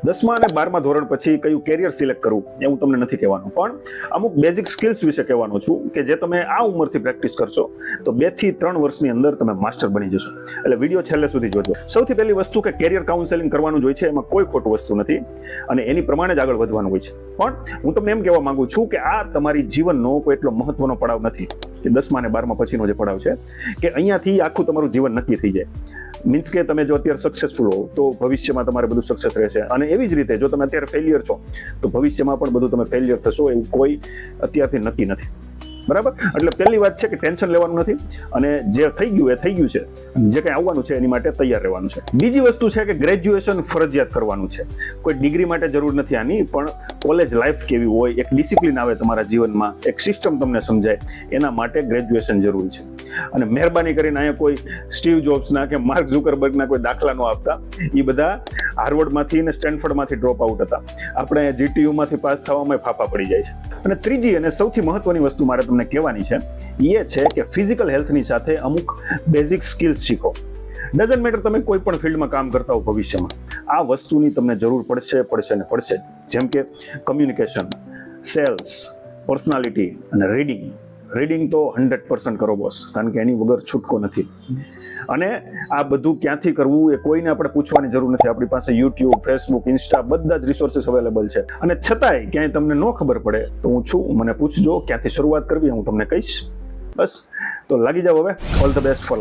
10મા અને 12મા ધોરણ પછી કયું કેરિયર સિલેક્ટ કરવું એ હું તમને નથી કહેવાનું, પણ અમુક બેઝિક સ્કિલ્સ વિશે કહેવાનો છું કે જે તમે આ ઉંમરથી પ્રેક્ટિસ કરશો તો 2 થી 3 વર્ષની અંદર તમે માસ્ટર બની જશો. એટલે વિડીયો છેલ્લે સુધી જોજો. સૌથી પહેલી વસ્તુ કે કેરિયર કાઉન્સેલિંગ કરવાનું જ હોય છે, એમાં કોઈ ખોટું વસ્તુ નથી અને એની પ્રમાણે જ આગળ વધવાનું હોય છે. પણ હું તમને એમ કહેવા માંગુ છું કે આ તમારી જીવનનો કોઈ એટલો મહત્વનો પડાવ નથી કે 10મા અને 12મા પછીનો જે પડાવ છે કે અહીંયાથી આખું તમારું જીવન નક્કી થઈ જાય. મીન્સ કે તમે જો અત્યારે સક્સેસફુલ હો તો ભવિષ્યમાં તમારે બધું સક્સેસ રહેશે, અને એવી જ રીતે જો તમે અત્યારે ફેલિયર છો તો ભવિષ્યમાં પણ બધું તમે ફેલિયર થશો, એવું કોઈ અત્યારથી નક્કી નથી. બરાબર? એટલે પહેલી વાત છે કે ટેન્શન લેવાનું નથી અને જે થઈ ગયું એ થઈ ગયું છે, જે કંઈ આવવાનું છે એની માટે તૈયાર રહેવાનું છે. બીજી વસ્તુ છે કે ગ્રેજ્યુએશન ફરજિયાત કરવાનું છે. કોઈ ડિગ્રી માટે જરૂર નથી આની, પણ કોલેજ લાઈફ કેવી હોય, એક ડિસિપ્લિન આવે તમારા જીવનમાં, એક સિસ્ટમ તમને સમજાય, એના માટે ગ્રેજ્યુએશન જરૂરી છે. અને મહેરબાની કરીને અહીંયા કોઈ સ્ટીવ જોબ્સના કે માર્ક ઝુકરબર્ગના કોઈ દાખલા ન આપતા. એ બધા હાર્વર્ડમાંથી અને સ્ટેનફર્ડમાંથી ડ્રોપ આઉટ હતા. આપણે જીટીયુમાંથી પાસ થવામાં ફાફા પડી જાય છે. અને ત્રીજી અને સૌથી મહત્વની વસ્તુ મારે તમને કહેવાની છે એ છે કે ફિઝિકલ હેલ્થની સાથે અમુક બેઝિક સ્કિલ્સ શીખો. ડઝન્ટ મેટર તમે કોઈ પણ ફિલ્ડમાં કામ કરતા હો ભવિષ્યમાં, આ વસ્તુની તમને જરૂર પડશે ને પડશે. જેમ કે કમ્યુનિકેશન, સેલ્સ, પર્સનાલિટી અને રીડિંગ તો 100% કરો બોસ, કારણ કે એની વગર છૂટકો નથી. અને આ બધું ક્યાંથી કરવું એ કોઈને આપણે પૂછવાની જરૂર નથી. આપણી પાસે યુટ્યુબ, ફેસબુક, ઇન્સ્ટા બધા જ રિસોર્સિસ અવેલેબલ છે. અને છતાંય ક્યાંય તમને ન ખબર પડે તો હું છું, મને પૂછજો ક્યાંથી શરૂઆત કરવી હું તમને કહીશ. બસ તો લાગી જાવ હવે. All the best for life.